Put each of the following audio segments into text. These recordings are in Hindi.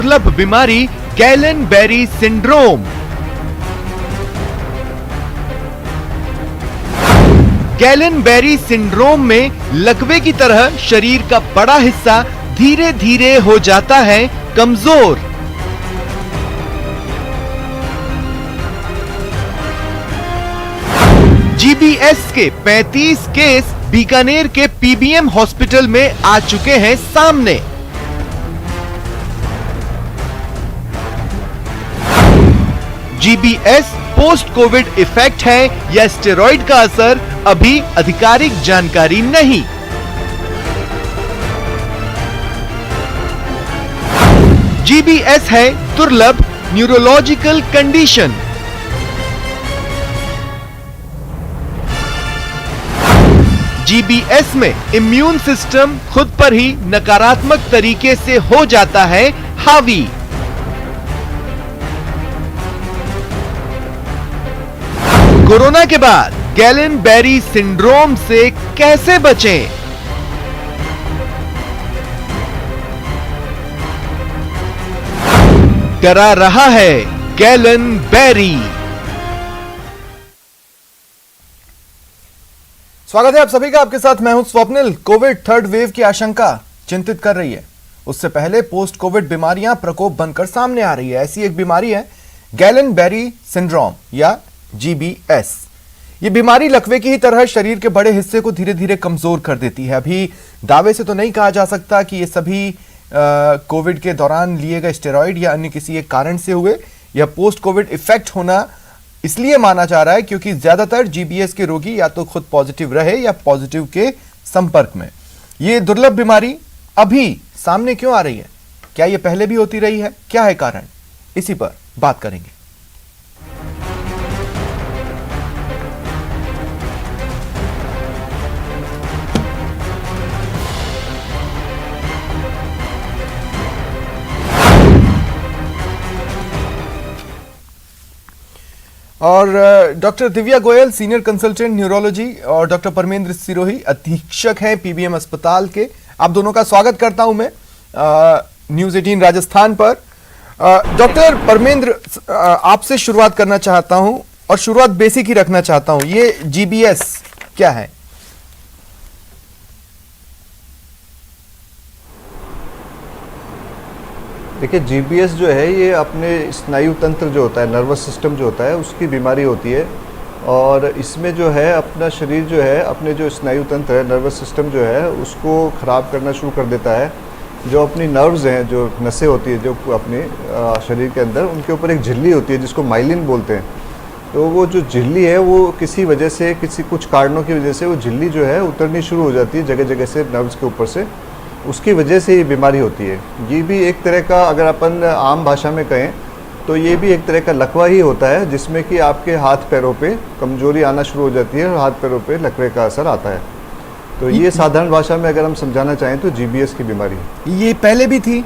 दुर्लभ बीमारी Guillain Barre syndrome. Guillain Barre syndrome में लकवे की तरह शरीर का बड़ा हिस्सा धीरे धीरे हो जाता है कमजोर। जीबीएस के 35 केस बीकानेर के पीबीएम हॉस्पिटल में आ चुके हैं सामने। जीबीएस पोस्ट कोविड इफेक्ट है या स्टेरॉइड का असर, अभी आधिकारिक जानकारी नहीं। जीबीएस है दुर्लभ न्यूरोलॉजिकल कंडीशन। जीबीएस में इम्यून सिस्टम खुद पर ही नकारात्मक तरीके से हो जाता है हावी। कोरोना के बाद गैलन बेरी सिंड्रोम से कैसे बचें? डरा रहा है गैलन बेरी। स्वागत है आप सभी का, आपके साथ मैं हूं स्वप्निल। कोविड थर्ड वेव की आशंका चिंतित कर रही है। उससे पहले पोस्ट कोविड बीमारियां प्रकोप बनकर सामने आ रही है। ऐसी एक बीमारी है गैलन बेरी सिंड्रोम या जीबीएस। ये बीमारी लकवे की ही तरह शरीर के बड़े हिस्से को धीरे धीरे कमजोर कर देती है। अभी दावे से तो नहीं कहा जा सकता कि ये सभी कोविड के दौरान लिए गए स्टेरॉइड या अन्य किसी एक कारण से हुए। यह पोस्ट कोविड इफेक्ट होना इसलिए माना जा रहा है क्योंकि ज्यादातर जीबीएस के रोगी या तो खुद पॉजिटिव रहे या पॉजिटिव के संपर्क में। ये दुर्लभ बीमारी अभी सामने क्यों आ रही है? क्या ये पहले भी होती रही है? क्या है कारण? इसी पर बात करेंगे। और doctor Divya Goyal senior consultant neurology और डॉक्टर परमेंद्र सिरोही अधीक्षक हैं पीबीएम अस्पताल के। आप दोनों का स्वागत करता हूं मैं न्यूज़ 18 राजस्थान पर। डॉक्टर परमेंद्र, आपसे शुरुआत करना चाहता हूं और शुरुआत बेसिक ही रखना चाहता हूं। ये जीबीएस क्या है? देखिए, जीबीएस जो है ये अपने स्नायु तंत्र जो होता है, नर्वस सिस्टम जो होता है, उसकी बीमारी होती है। और इसमें जो है अपना शरीर जो है अपने जो स्नायु तंत्र है, नर्वस सिस्टम जो है उसको ख़राब करना शुरू कर देता है। जो अपनी नर्व्स हैं, जो नसें होती है जो अपने शरीर के अंदर, उनके ऊपर एक झिल्ली होती है जिसको माइलिन बोलते हैं। तो वो जो झिल्ली है वो किसी वजह से, कुछ कारणों की वजह से वो झिल्ली जो है उतरनी शुरू हो जाती है जगह जगह से नर्व्स के ऊपर से। उसकी वजह से ये बीमारी होती है। ये भी एक तरह का, अगर अपन आम भाषा में कहें तो ये भी एक तरह का लकवा ही होता है जिसमें कि आपके हाथ पैरों पे कमजोरी आना शुरू हो जाती है और हाथ पैरों पे लकवे का असर आता है। तो ये साधारण भाषा में अगर हम समझाना चाहें तो जीबीएस की बीमारी है। ये पहले भी थी?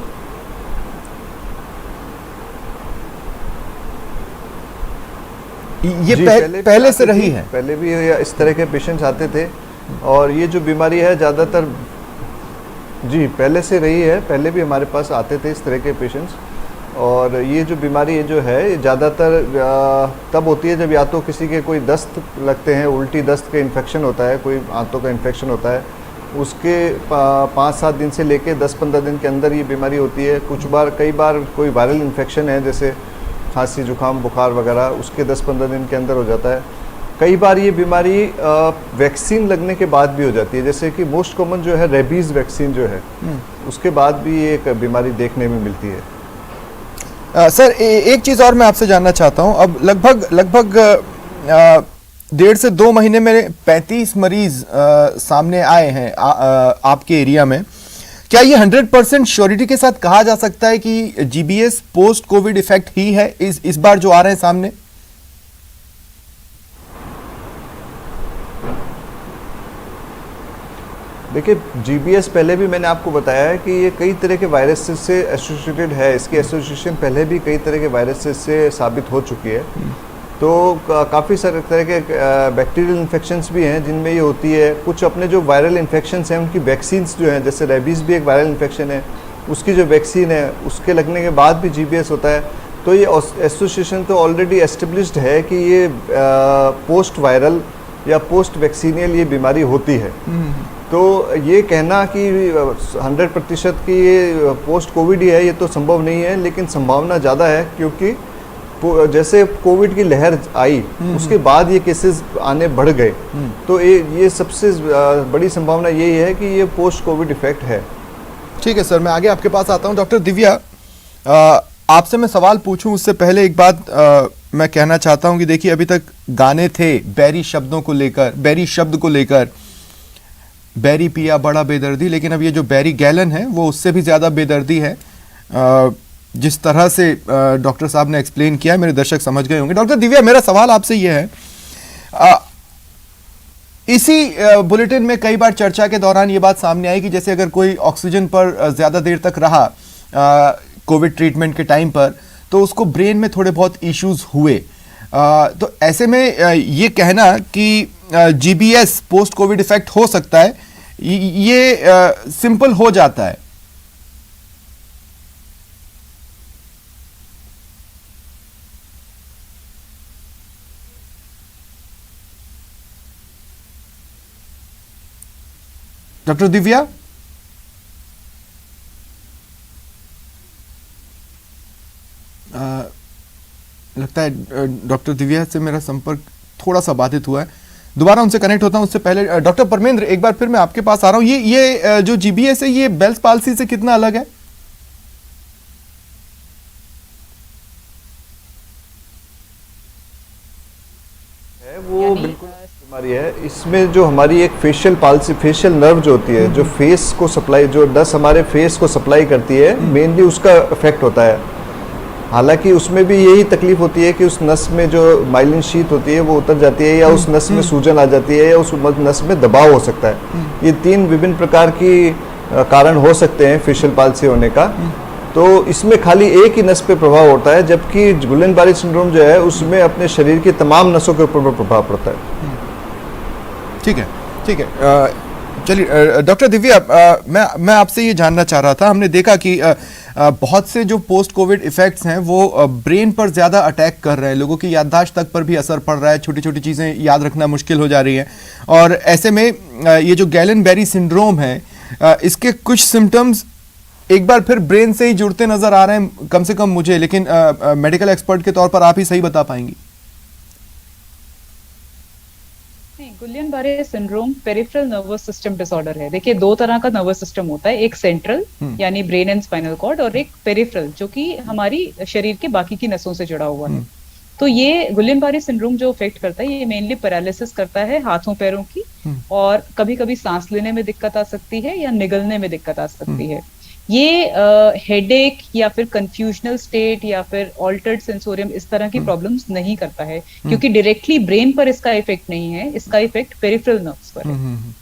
ये पहले से रही है? पहले भी इस तरह के पेशेंट्स आते थे। और ये जो बीमारी है ज़्यादातर जी पहले से रही है। पहले भी हमारे पास आते थे इस तरह के पेशेंट्स। और ये जो बीमारी जो है ज़्यादातर तब होती है जब या तो किसी के कोई दस्त लगते हैं, उल्टी दस्त का इन्फेक्शन होता है, कोई आंतों का इन्फेक्शन होता है, उसके 5-7 दिन से लेके 10-15 दिन के अंदर ये बीमारी होती है। कई बार कोई वायरल इन्फेक्शन है जैसे खांसी, जुकाम, बुखार वगैरह, उसके 10-15 दिन के अंदर हो जाता है। कई बार ये बीमारी वैक्सीन लगने के बाद भी हो जाती है, जैसे कि मोस्ट कॉमन जो है रेबीज़ वैक्सीन जो है, उसके बाद भी ये एक बीमारी देखने में मिलती है। सर, एक चीज़ और मैं आपसे जानना चाहता हूं। अब लगभग 1.5 से 2 महीने में 35 मरीज सामने आए हैं आपके एरिया में। क्या ये 100% श्योरिटी के साथ कहा जा सकता है कि जीबीएस पोस्ट कोविड इफेक्ट ही है इस बार जो आ रहे हैं सामने? देखिए, जीबीएस पहले भी मैंने आपको बताया है कि ये कई तरह के वायरसेस से एसोसिएटेड है। इसकी एसोसिएशन पहले भी कई तरह के वायरसेस से साबित हो चुकी है। तो काफ़ी सारे तरह के बैक्टीरियल इन्फेक्शंस भी हैं जिनमें ये होती है। कुछ अपने जो वायरल इन्फेक्शंस हैं उनकी वैक्सीन्स जो हैं, जैसे रेबीज़ भी एक वायरल इन्फेक्शन है, उसकी जो वैक्सीन है उसके लगने के बाद भी GBS होता है। तो ये एसोसिएशन तो ऑलरेडी एस्टेब्लिश्ड है कि ये पोस्ट वायरल या पोस्ट वैक्सीनियल ये बीमारी होती है। तो ये कहना कि 100% की ये पोस्ट कोविड ही है, ये तो संभव नहीं है, लेकिन संभावना ज़्यादा है, क्योंकि जैसे कोविड की लहर आई उसके बाद ये केसेस आने बढ़ गए। तो ये सबसे बड़ी संभावना यही है कि ये पोस्ट कोविड इफेक्ट है। ठीक है सर, मैं आगे आपके पास आता हूं। डॉक्टर दिव्या, आपसे मैं सवाल पूछूं उससे पहले एक बात मैं कहना चाहता हूं कि देखिए, अभी तक गाने थे बैरी शब्दों को लेकर, बैरी शब्द को लेकर, बैरी पिया बड़ा बेदर्दी, लेकिन अब ये जो बैरी गैलन है वो उससे भी ज़्यादा बेदर्दी है। जिस तरह से डॉक्टर साहब ने एक्सप्लेन किया, मेरे दर्शक समझ गए होंगे। डॉक्टर दिव्या, मेरा सवाल आपसे ये है, इसी बुलेटिन में कई बार चर्चा के दौरान ये बात सामने आई कि जैसे अगर कोई ऑक्सीजन पर ज़्यादा देर तक रहा कोविड ट्रीटमेंट के टाइम पर, तो उसको ब्रेन में थोड़े बहुत इश्यूज हुए। तो ऐसे में ये कहना कि GBS पोस्ट कोविड इफेक्ट हो सकता है, ये सिंपल हो जाता है। डॉक्टर दिव्या, लगता है डॉक्टर दिव्या से मेरा संपर्क थोड़ा सा बाधित हुआ है, दोबारा उनसे कनेक्ट होता हूं। उससे पहले डॉक्टर परमेंद्र, एक बार फिर मैं आपके पास आ रहा हूं। ये जो GBS है ये बेल्स पाल्सी से कितना अलग है? वो बिल्कुल बीमारी है। इसमें जो हमारी एक फेशियल पाल्सी, फेशियल नर्व जो होती है, जो फेस को सप्लाई, जो नस हमारे फेस को सप्लाई करती है, मेनली उसका इफेक्ट होता है। हालांकि उसमें भी यही तकलीफ होती है कि उस नस में जो माइलिन शीथ होती है वो उतर जाती है, या उस नस में सूजन आ जाती है, या उस नस में दबाव हो सकता है। ये 3 विभिन्न प्रकार की कारण हो सकते हैं फेशियल पाल्सी होने का। तो इसमें खाली एक ही नस पे प्रभाव होता है, जबकि गुलेन-बारी सिंड्रोम जो है उसमें अपने शरीर की तमाम नसों के ऊपर प्रभाव पड़ता है। ठीक है, ठीक है। चलिए डॉक्टर दिव्या, मैं आपसे ये जानना चाह रहा था, हमने देखा कि बहुत से जो पोस्ट कोविड इफेक्ट्स हैं वो ब्रेन पर ज़्यादा अटैक कर रहे हैं, लोगों की याददाश्त तक पर भी असर पड़ रहा है, छोटी छोटी चीज़ें याद रखना मुश्किल हो जा रही है। और ऐसे में ये जो गैलन-बेरी सिंड्रोम है, इसके कुछ सिम्टम्स एक बार फिर ब्रेन से ही जुड़ते नजर आ रहे हैं, कम से कम मुझे, लेकिन मेडिकल एक्सपर्ट के तौर पर आप ही सही बता पाएंगी। Guillain Barre syndrome peripheral nervous system disorder है। देखिए, 2 तरह का नर्वस सिस्टम होता है, एक सेंट्रल यानी ब्रेन एंड स्पाइनल कॉर्ड, और एक पेरिफेरल जो कि हमारी शरीर के बाकी की नसों से जुड़ा हुआ है। तो ये गुलियन-बारे सिंड्रोम जो इफेक्ट करता है, ये मेनली पैरालिसिस करता है हाथों पैरों की, और कभी कभी सांस लेने में दिक्कत आ सकती है या निगलने में दिक्कत आ सकती है। ये हेडेक या फिर कंफ्यूजनल स्टेट या फिर ऑल्टर्ड सेंसोरियम इस तरह की प्रॉब्लम्स नहीं करता है, क्योंकि डायरेक्टली ब्रेन पर इसका इफेक्ट नहीं है, इसका इफेक्ट पेरिफेरल नर्व्स पर है।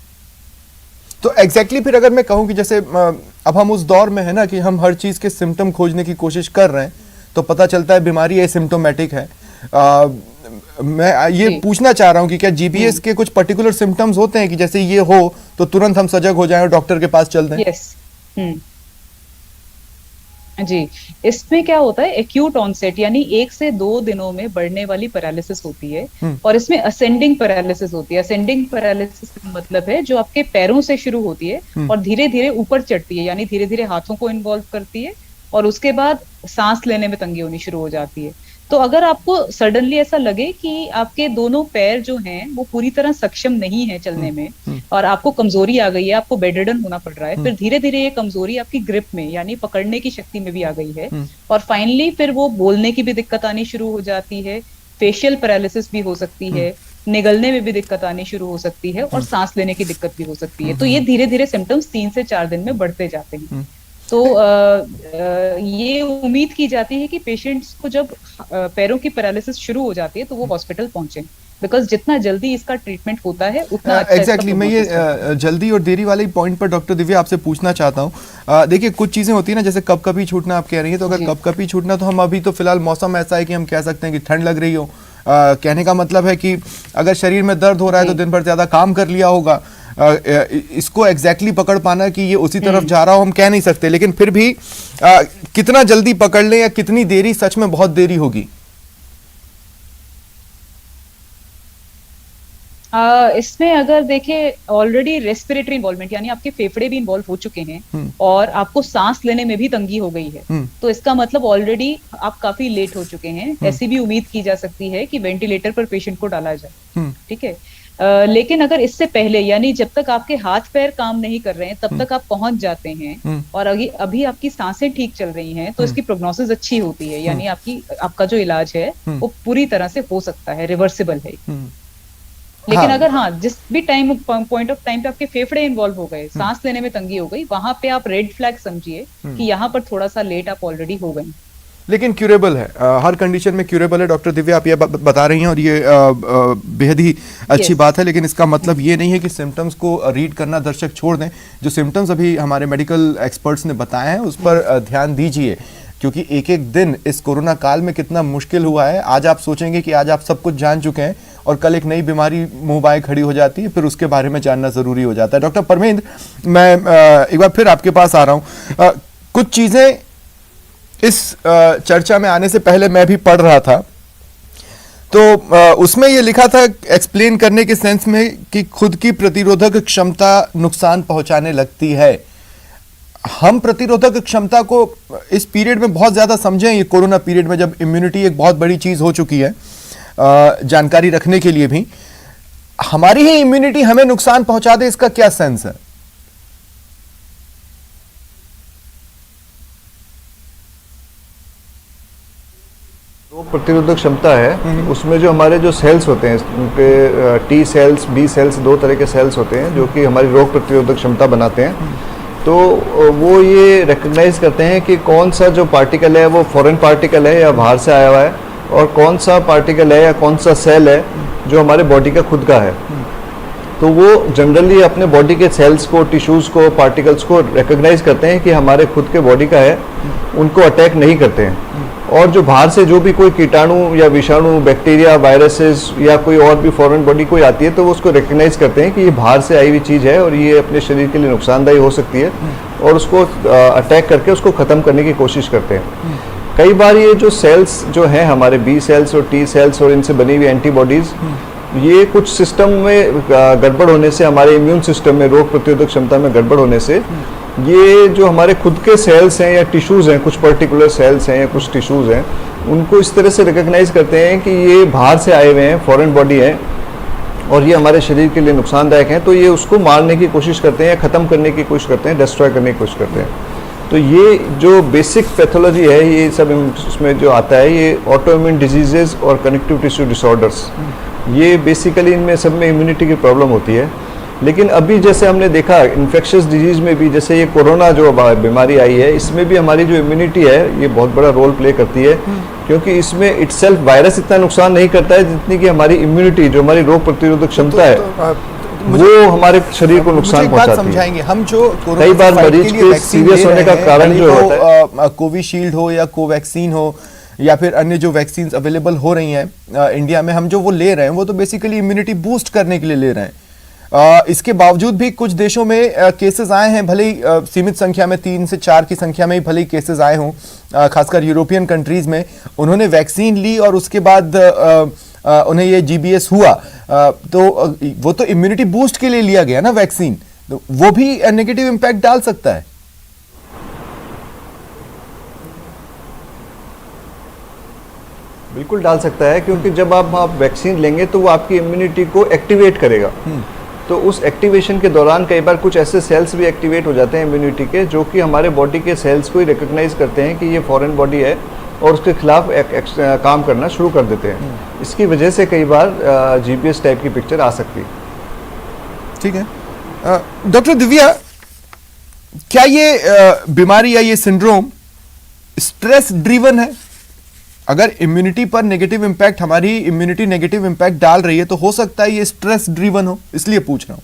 तो एग्जैक्टली फिर अगर मैं कहूं कि जैसे अब हम उस दौर में है ना कि हम हर चीज के सिम्टम खोजने की कोशिश कर रहे हैं, तो पता चलता है बीमारी एसिम्प्टोमेटिक है। मैं ये पूछना चाह रहा हूं कि क्या GBS के कुछ पर्टिकुलर सिम्टम्स होते हैं कि जैसे ये हो तो तुरंत हम सजग हो जाएं और डॉक्टर के पास चल दें? यस, जी। इसमें क्या होता है, एक्यूट ऑनसेट यानी 1 से 2 दिनों में बढ़ने वाली पैरालिसिस होती है, और इसमें असेंडिंग पैरालिसिस होती है। असेंडिंग पैरालिसिस का मतलब है जो आपके पैरों से शुरू होती है और धीरे धीरे ऊपर चढ़ती है, यानी धीरे धीरे हाथों को इन्वॉल्व करती है, और उसके बाद सांस लेने में तंगी होनी शुरू हो जाती है। तो अगर आपको सडनली ऐसा लगे कि आपके दोनों पैर जो हैं वो पूरी तरह सक्षम नहीं है चलने में, और आपको कमजोरी आ गई है, आपको बेडरिडन होना पड़ रहा है, फिर धीरे धीरे ये कमजोरी आपकी ग्रिप में यानी पकड़ने की शक्ति में भी आ गई है, और फाइनली फिर वो बोलने की भी दिक्कत आनी शुरू हो जाती है, फेशियल पैरालिसिस भी हो सकती है, निगलने में भी दिक्कत आनी शुरू हो सकती है, और सांस लेने की दिक्कत भी हो सकती है। तो ये धीरे धीरे सिम्टम्स 3 से 4 दिन में बढ़ते जाते हैं। तो ये उम्मीद की जाती है कि पेशेंट्स को जब पैरों की पैरालिसिस शुरू हो जाती है तो वो हॉस्पिटल पहुंचे, बिकॉज जितना जल्दी इसका ट्रीटमेंट होता है उतना अच्छा। एग्जैक्टली, मैं ये जल्दी और देरी वाली पॉइंट पर डॉक्टर दिव्या आपसे पूछना चाहता हूँ। देखिए, कुछ चीजें होती है ना, जैसे कपकपी छूटना आप कह रही हैं, तो अगर कपकपी छूटना, तो हम अभी तो फिलहाल मौसम ऐसा है कि हम कह सकते हैं कि ठंड लग रही हो, कहने का मतलब है कि अगर शरीर में दर्द हो रहा है तो दिन भर ज्यादा काम कर लिया होगा, इसको एग्जैक्टली पकड़ पाना कि ये उसी तरफ जा रहा हो हम कह नहीं सकते, लेकिन फिर भी कितना जल्दी पकड़ लें या कितनी देरी सच में बहुत देरी होगी? इसमें अगर देखें ऑलरेडी रेस्पिरेटरी इन्वॉल्वमेंट यानी आपके फेफड़े भी इन्वॉल्व हो चुके हैं और आपको सांस लेने में भी तंगी हो गई है, तो इसका मतलब ऑलरेडी आप काफी लेट हो चुके हैं। ऐसी भी उम्मीद की जा सकती है कि वेंटिलेटर पर पेशेंट को डाला जाए, ठीक है। लेकिन अगर इससे पहले यानी जब तक आपके हाथ पैर काम नहीं कर रहे हैं तब तक आप पहुंच जाते हैं और अभी आपकी सांसें ठीक चल रही हैं तो इसकी प्रोग्नोसिस अच्छी होती है, यानी आपका जो इलाज है वो पूरी तरह से हो सकता है, रिवर्सिबल है। लेकिन अगर जिस भी पॉइंट ऑफ टाइम पे आपके फेफड़े इन्वॉल्व हो गए, सांस लेने में तंगी हो गई, वहां पे आप रेड फ्लैग समझिए कि यहाँ पर थोड़ा सा लेट आप ऑलरेडी हो गए। लेकिन क्यूरेबल है, हर कंडीशन में क्यूरेबल है। डॉक्टर दिव्या आप ये बता रही हैं और ये बेहद ही अच्छी बात है, लेकिन इसका मतलब ये नहीं है कि सिम्टम्स को रीड करना दर्शक छोड़ दें। जो सिम्टम्स अभी हमारे मेडिकल एक्सपर्ट्स ने बताए हैं उस पर ध्यान दीजिए, क्योंकि एक एक दिन इस कोरोना काल में कितना मुश्किल हुआ है। आज आप सोचेंगे कि आज आप सब कुछ जान चुके हैं और कल एक नई बीमारी मुंह बाएं खड़ी हो जाती है, फिर उसके बारे में जानना जरूरी हो जाता है। डॉक्टर परमेंद्र, मैं एक बार फिर आपके पास आ रहा हूं। कुछ चीजें इस चर्चा में आने से पहले मैं भी पढ़ रहा था, तो उसमें ये लिखा था एक्सप्लेन करने के सेंस में कि खुद की प्रतिरोधक क्षमता नुकसान पहुंचाने लगती है। हम प्रतिरोधक क्षमता को इस पीरियड में बहुत ज्यादा समझें, ये कोरोना पीरियड में जब इम्यूनिटी एक बहुत बड़ी चीज हो चुकी है, जानकारी रखने के लिए भी हमारी ही इम्यूनिटी हमें नुकसान पहुंचा दे, इसका क्या सेंस है? रोग प्रतिरोधक क्षमता है उसमें जो हमारे जो सेल्स होते हैं, उनके टी सेल्स, बी सेल्स, दो तरह के सेल्स होते हैं जो कि हमारी रोग प्रतिरोधक क्षमता बनाते हैं। तो वो ये रिकग्नाइज करते हैं कि कौन सा जो पार्टिकल है वो फॉरेन पार्टिकल है या बाहर से आया हुआ है, और कौन सा पार्टिकल है या कौन सा सेल है जो हमारे बॉडी का खुद का है। तो वो जनरली अपने बॉडी के सेल्स को, टिश्यूज़ को, पार्टिकल्स को रिकग्नाइज करते हैं कि हमारे खुद के बॉडी का है, उनको अटैक नहीं करते हैं। और जो बाहर से जो भी कोई कीटाणु या विषाणु, बैक्टीरिया, वायरसेस या कोई और भी फॉरेन बॉडी कोई आती है तो वो उसको रिकग्नाइज करते हैं कि ये बाहर से आई हुई चीज़ है और ये अपने शरीर के लिए नुकसानदायी हो सकती है, और उसको अटैक करके उसको ख़त्म करने की कोशिश करते हैं। कई बार ये जो सेल्स जो हैं हमारे बी सेल्स और टी सेल्स और इनसे बनी हुई एंटीबॉडीज़, ये कुछ सिस्टम में गड़बड़ होने से, हमारे इम्यून सिस्टम में रोग प्रतिरोधक क्षमता में गड़बड़ होने से, ये जो हमारे खुद के सेल्स हैं या टिश्यूज़ हैं, कुछ पर्टिकुलर सेल्स हैं या कुछ टिश्यूज़ हैं, उनको इस तरह से रिकग्नाइज करते हैं कि ये बाहर से आए हुए हैं, फॉरेन बॉडी है और ये हमारे शरीर के लिए नुकसानदायक हैं, तो ये उसको मारने की कोशिश करते हैं, ख़त्म करने की कोशिश करते हैं, डिस्ट्रॉय करने की कोशिश करते हैं। तो ये जो बेसिक पैथोलॉजी है, ये सब इसमें जो आता है, ये ऑटोइम्यून डिजीजेज और कनेक्टिव टिश्यू डिसऑर्डर्स, ये बेसिकली इनमें सब में इम्यूनिटी की प्रॉब्लम होती है। लेकिन अभी जैसे हमने देखा इन्फेक्शियस डिजीज़ में भी, जैसे ये कोरोना जो बीमारी आई है, इसमें भी हमारी जो इम्यूनिटी है ये बहुत बड़ा रोल प्ले करती है, क्योंकि इसमें इटसेल्फ वायरस इतना नुकसान नहीं करता है जितनी कि हमारी इम्यूनिटी, जो हमारी रोग प्रतिरोधक क्षमता है, वो हमारे शरीर को नुकसान पहुंचाती है। हम जो कई बार मरीज के सीरियस होने का कारण जो होता है, कोविशील्ड हो या कोवैक्सीन हो या फिर अन्य जो वैक्सीन अवेलेबल हो रही हैं इंडिया में, हम जो वो ले रहे हैं वो तो बेसिकली इम्यूनिटी बूस्ट करने के लिए ले रहे हैं। इसके बावजूद भी कुछ देशों में केसेस आए हैं, भले ही सीमित संख्या में, 3 से 4 की संख्या में ही भले ही केसेस आए हों, खासकर यूरोपियन कंट्रीज में। उन्होंने वैक्सीन ली और उसके बाद उन्हें ये GBS हुआ, तो वो तो इम्यूनिटी बूस्ट के लिए लिया गया ना वैक्सीन, तो वो भी नेगेटिव इम्पैक्ट डाल सकता है। बिल्कुल डाल सकता है, क्योंकि जब आप वैक्सीन लेंगे तो वो आपकी इम्यूनिटी को एक्टिवेट करेगा। तो उस एक्टिवेशन के दौरान कई बार कुछ ऐसे सेल्स भी एक्टिवेट हो जाते हैं इम्यूनिटी के, जो कि हमारे बॉडी के सेल्स को ही रिकग्नाइज करते हैं कि ये फॉरेन बॉडी है और उसके खिलाफ काम करना शुरू कर देते हैं। इसकी वजह से कई बार GBS टाइप की पिक्चर आ सकती है। ठीक है डॉक्टर दिव्या, क्या ये बीमारी या ये सिंड्रोम स्ट्रेस ड्रिवन है? अगर इम्यूनिटी पर नेगेटिव इंपैक्ट, हमारी इम्यूनिटी नेगेटिव इंपैक्ट डाल रही है, तो हो सकता है ये स्ट्रेस ड्रिवन हो, इसलिए पूछ रहा हूं।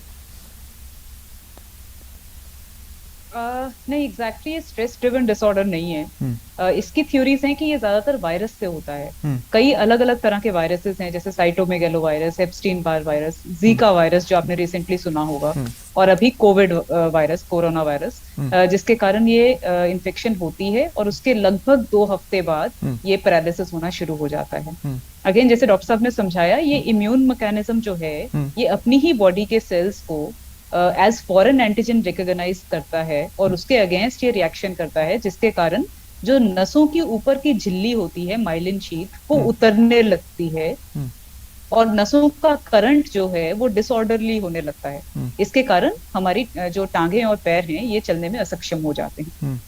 नहीं, एग्जैक्टली ये स्ट्रेस ड्रिवन डिसऑर्डर नहीं है। इसकी थ्योरीज हैं कि ये ज्यादातर वायरस से होता है। कई अलग अलग तरह के वायरसेस हैं, जैसे cytomegalo virus, Epstein Barr virus, Zika virus जो आपने रिसेंटली सुना होगा, और अभी कोविड वायरस, कोरोना वायरस, जिसके कारण ये इन्फेक्शन होती है और उसके लगभग 2 हफ्ते बाद ये पैरालिसिस होना शुरू हो जाता है। अगेन, जैसे डॉक्टर साहब ने समझाया, ये इम्यून मैकेनिज्म जो है ये अपनी ही बॉडी के सेल्स को एज फॉरेन एंटीजन रिकॉग्नाइज करता है और उसके अगेंस्ट ये रिएक्शन करता है, जिसके कारण जो नसों की ऊपर की झिल्ली होती है, माइलिन शीथ, वो उतरने लगती है और नसों का करंट जो है वो डिसऑर्डरली होने लगता है। इसके कारण हमारी जो टांगे और पैर हैं ये चलने में असक्षम हो जाते हैं।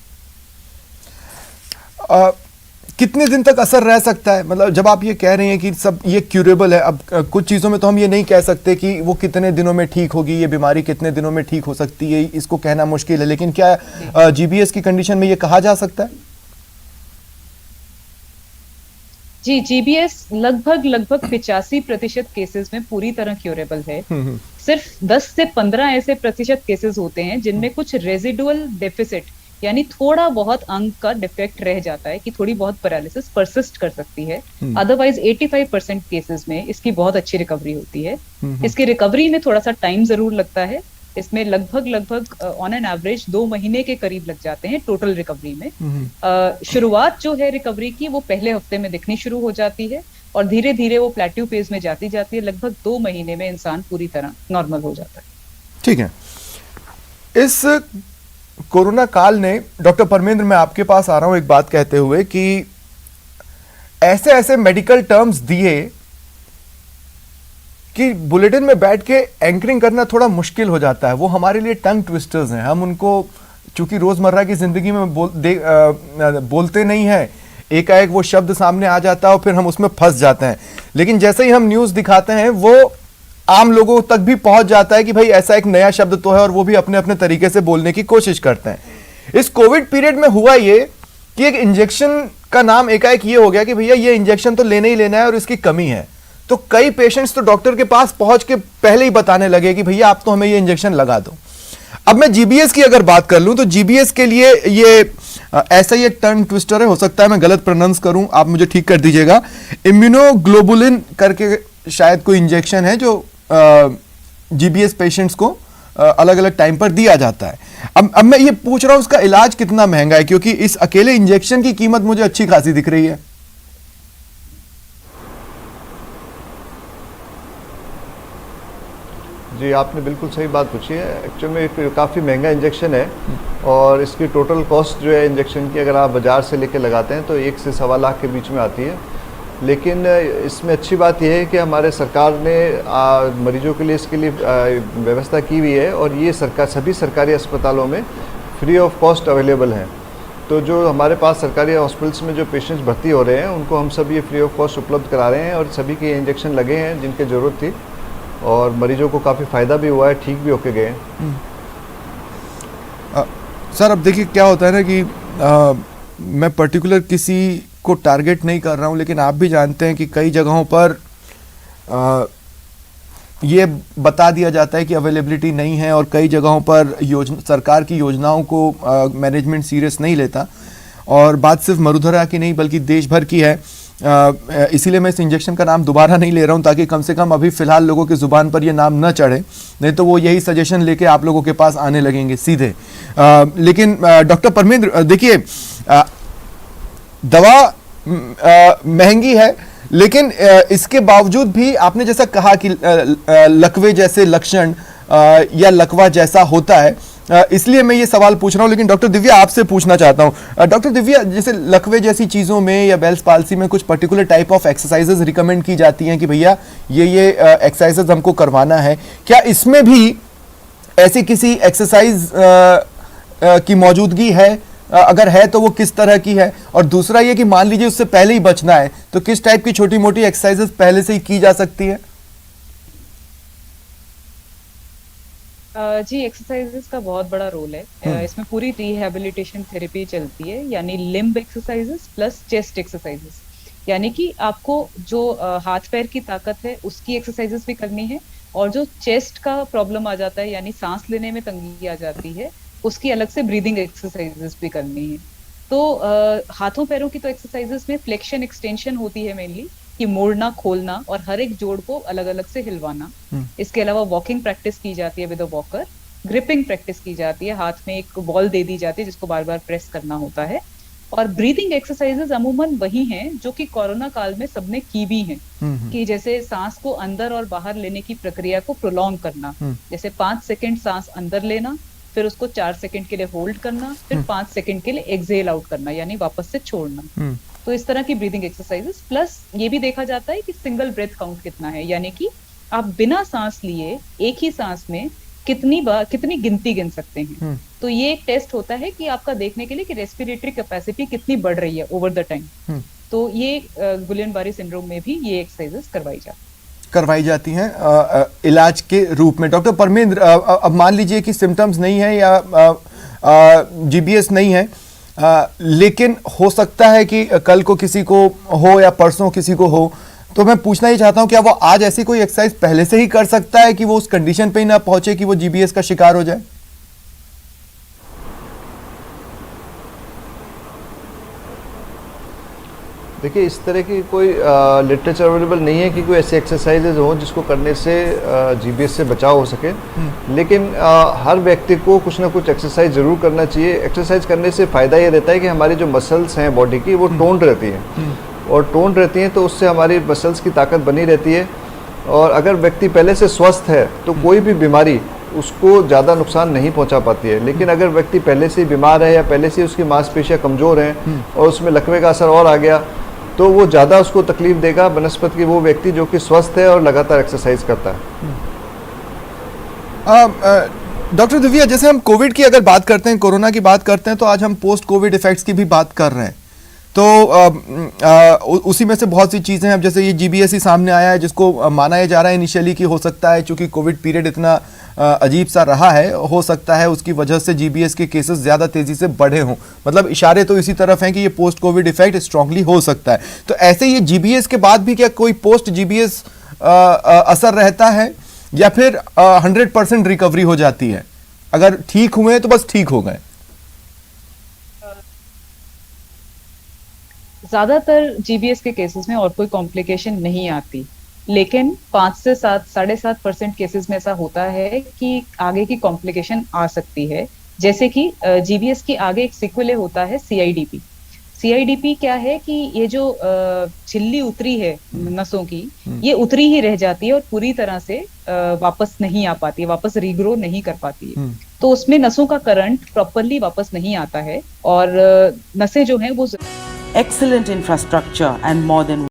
कितने दिन तक असर रह सकता है? मतलब जब आप ये कह रहे हैं कि सब ये क्यूरेबल है, अब कुछ चीज़ों में तो हम ये नहीं कह सकते कि वो कितने दिनों में ठीक होगी, ये बीमारी कितने दिनों में ठीक हो सकती है, इसको कहना मुश्किल है, लेकिन क्या जीबीएस की कंडीशन में ये कहा जा सकता है? जी, जीबीएस लगभग 85% केसेस में पूरी तरह क्यूरेबल है। सिर्फ 10 से 15 ऐसे प्रतिशत केसेस होते हैं जिनमें कुछ रेजिडुअल डेफिसिट, यानी थोड़ा बहुत अंग का डिफेक्ट रह जाता है, कि थोड़ी बहुत पैरालिसिस परसिस्ट कर सकती है। अदरवाइज 85% केसेस में इसकी बहुत अच्छी रिकवरी होती है। इसकी रिकवरी में थोड़ा सा टाइम जरूर लगता है। इसमें लगभग ऑन एन एवरेज 2 महीने के करीब लग जाते हैं टोटल रिकवरी में। शुरुआत जो है रिकवरी की वो पहले हफ्ते में दिखनी शुरू हो जाती है और धीरे धीरे वो प्लेट्यू फेज में जाती जाती है। लगभग 2 महीने में इंसान पूरी तरह नॉर्मल हो जाता है। ठीक है। इस कोरोना काल ने, डॉक्टर परमेंद्र, मैं आपके पास आ रहा हूं एक बात कहते हुए कि ऐसे ऐसे मेडिकल टर्म्स दिए कि बुलेटिन में बैठ के एंकरिंग करना थोड़ा मुश्किल हो जाता है। वो हमारे लिए टंग ट्विस्टर्स हैं। हम उनको चूंकि रोजमर्रा की जिंदगी में बोलते नहीं हैं, एकाएक वो शब्द सामने आ जाता है और फिर हम उसमें फंस जाते हैं। लेकिन जैसे ही हम न्यूज दिखाते हैं वो आम लोगों तक भी पहुंच जाता है कि भाई ऐसा एक नया शब्द तो है, और वो भी अपने अपने तरीके से बोलने की कोशिश करते हैं। इस कोविड पीरियड में हुआ ये कि एक इंजेक्शन का नाम एकाएक ये हो गया कि भैया ये इंजेक्शन तो लेना ही लेना है और इसकी कमी है। तो कई पेशेंट्स तो डॉक्टर के पास पहुंच के पहले ही बताने लगे कि भैया आप तो हमें ये इंजेक्शन लगा दो। अब मैं जीबीएस की अगर बात कर लूं तो जीबीएस के लिए ये ऐसा ही एक टर्न ट्विस्टर है, हो सकता है मैं गलत प्रोनाउंस करूं, आप मुझे ठीक कर दीजिएगा। इम्यूनोग्लोबुलिन करके शायद कोई इंजेक्शन है जो जीबीएस पेशेंट्स को अलग अलग टाइम पर दिया जाता है। अब मैं ये पूछ रहा हूं उसका इलाज कितना महंगा है, क्योंकि इस अकेले इंजेक्शन की कीमत मुझे अच्छी खासी दिख रही है। जी, आपने बिल्कुल सही बात पूछी है। एक्चुअली में काफ़ी महंगा इंजेक्शन है और इसकी टोटल कॉस्ट जो है इंजेक्शन की, अगर आप बाज़ार से लेके लगाते हैं तो 1 से सवा लाख के बीच में आती है। लेकिन इसमें अच्छी बात यह है कि हमारे सरकार ने मरीजों के लिए इसके लिए व्यवस्था की हुई है और ये सभी सरकारी अस्पतालों में फ्री ऑफ कॉस्ट अवेलेबल हैं। तो जो हमारे पास सरकारी हॉस्पिटल्स में जो पेशेंट्स भर्ती हो रहे हैं उनको हम सब ये फ्री ऑफ कॉस्ट उपलब्ध करा रहे हैं और सभी के इंजेक्शन लगे हैं जिनकी ज़रूरत थी और मरीजों को काफ़ी फ़ायदा भी हुआ है, ठीक भी होके गए हैं। सर, अब देखिए क्या होता है ना कि मैं पर्टिकुलर किसी को टारगेट नहीं कर रहा हूं, लेकिन आप भी जानते हैं कि कई जगहों पर ये बता दिया जाता है कि अवेलेबिलिटी नहीं है और कई जगहों पर सरकार की योजनाओं को मैनेजमेंट सीरियस नहीं लेता। और बात सिर्फ मरुधरा की नहीं बल्कि देश भर की है। इसीलिए मैं इस इंजेक्शन का नाम दोबारा नहीं ले रहा हूं ताकि कम से कम अभी फिलहाल लोगों की जुबान पर यह नाम न चढ़े, नहीं तो वो यही सजेशन लेके आप लोगों के पास आने लगेंगे सीधे। लेकिन डॉक्टर परमेंद्र, देखिए दवा महंगी है, लेकिन इसके बावजूद भी आपने जैसा कहा कि लकवे जैसे लक्षण या लकवा जैसा होता है, इसलिए मैं ये सवाल पूछ रहा हूं। लेकिन डॉक्टर दिव्या, आपसे पूछना चाहता हूं, डॉक्टर दिव्या, जैसे लकवे जैसी चीज़ों में या बेल्स पाल्सी में कुछ particular type of exercises recommend की जाती हैं कि भैया ये एक्सरसाइजेज हमको करवाना है, क्या इसमें भी ऐसी किसी एक्सरसाइज की मौजूदगी है? अगर है तो वो किस तरह की है? और दूसरा ये कि मान लीजिए उससे पहले ही बचना है तो किस टाइप की छोटी मोटी एक्सरसाइजेस पहले से ही की जा सकती है? जी, एक्सरसाइजेस का बहुत बड़ा रोल है। इसमें पूरी रिहैबिलिटेशन थेरेपी चलती है, यानी limb exercises plus chest exercises. यानी कि आपको जो हाथ पैर की ताकत है उसकी एक्सरसाइजेस भी करनी है, और जो चेस्ट का प्रॉब्लम आ जाता है यानी सांस लेने में तंगी आ जाती है उसकी अलग से ब्रीदिंग एक्सरसाइजेस भी करनी है। तो हाथों पैरों की तो एक्सरसाइजेस में फ्लेक्शन एक्सटेंशन होती है मेनली, कि मोड़ना खोलना और हर एक जोड़ को अलग अलग से हिलवाना। इसके अलावा वॉकिंग प्रैक्टिस की जाती है with a walker, gripping practice की जाती है, हाथ में एक बॉल दे दी जाती है जिसको बार बार प्रेस करना होता है। और ब्रीदिंग एक्सरसाइजेस अमूमन वही हैं जो कि कोरोना काल में सबने की भी हैं, कि जैसे सांस को अंदर और बाहर लेने की प्रक्रिया को प्रोलॉन्ग करना, जैसे 5 सेकंड सांस अंदर लेना, फिर उसको 4 सेकंड के लिए होल्ड करना, फिर 5 सेकंड के लिए एक्सहेल आउट करना, यानी वापस से छोड़ना। तो इस तरह की ब्रीदिंग एक्सरसाइजेस, प्लस ये भी देखा जाता है कि सिंगल ब्रेथ काउंट कितना है, यानी कि आप बिना सांस लिए एक ही सांस में कितनी गिनती गिन सकते हैं। तो ये एक टेस्ट होता है कि आपका देखने के लिए कि रेस्पिरेटरी कैपेसिटी कितनी बढ़ रही है ओवर द टाइम। तो ये गुलियन-बारी सिंड्रोम में भी ये एक्सरसाइजेस करवाई जाती हैं इलाज के रूप में। डॉक्टर परमेंद्र, अब मान लीजिए कि सिम्टम्स नहीं है या जीबीएस नहीं है, लेकिन हो सकता है कि कल को किसी को हो या परसों किसी को हो, तो मैं पूछना ही चाहता हूं क्या वो आज ऐसी कोई एक्सरसाइज पहले से ही कर सकता है कि वो उस कंडीशन पे ही ना पहुंचे कि वो जीबीएस का शिकार हो जाए? देखिए, इस तरह की कोई लिटरेचर अवेलेबल नहीं है कि कोई ऐसी एक्सरसाइजेज हो जिसको करने से जीबीएस से बचाव हो सके। लेकिन हर व्यक्ति को कुछ ना कुछ एक्सरसाइज जरूर करना चाहिए। एक्सरसाइज करने से फ़ायदा ये रहता है कि हमारी जो मसल्स हैं बॉडी की वो टोन्ड रहती हैं, और टोन्ड रहती हैं तो उससे हमारी मसल्स की ताकत बनी रहती है। और अगर व्यक्ति पहले से स्वस्थ है तो कोई भी बीमारी उसको ज़्यादा नुकसान नहीं पहुंचा पाती है। लेकिन अगर व्यक्ति पहले से बीमार है या पहले से उसकी मांसपेशियाँ कमज़ोर हैं और उसमें लकवे का असर और आ गया, तो वो ज़्यादा उसको तकलीफ देगा बनस्पत की वो व्यक्ति जो कि स्वस्थ है और लगातार एक्सरसाइज करता है। डॉक्टर दिव्या, जैसे हम कोविड की अगर बात करते हैं, कोरोना की बात करते हैं, तो आज हम पोस्ट कोविड इफेक्ट्स की भी बात कर रहे हैं। तो उसी में से बहुत सी चीज़ें हैं। अब जैसे ये जीबीएस ही सामने आया है, जिसको माना यह जा रहा है इनिशियली कि हो सकता है चूंकि कोविड पीरियड इतना अजीब सा रहा है, हो सकता है उसकी वजह से जीबीएस के केसेस ज़्यादा तेज़ी से बढ़े हों। मतलब इशारे तो इसी तरफ हैं कि ये पोस्ट कोविड इफेक्ट स्ट्रांगली हो सकता है। तो ऐसे ये जीबीएस के बाद भी क्या कोई पोस्ट जीबीएस असर रहता है, या फिर 100% रिकवरी हो जाती है? अगर ठीक हुए तो बस ठीक हो गए। ज्यादातर जीबीएस के केसेस में और कोई कॉम्प्लिकेशन नहीं आती, लेकिन 5 से 7.5% केसेस में ऐसा होता है कि आगे की कॉम्प्लिकेशन आ सकती है। जैसे कि जीबीएस की आगे एक सिक्वेल होता है सीआईडीपी। सीआईडीपी क्या है कि ये जो झिल्ली उतरी है नसों की, ये उतरी ही रह जाती है और पूरी तरह से वापस नहीं आ पाती है, वापस रीग्रो नहीं कर पाती है। तो उसमें नसों का करंट प्रॉपरली वापस नहीं आता है और नसें जो हैं वो excellent infrastructure and more than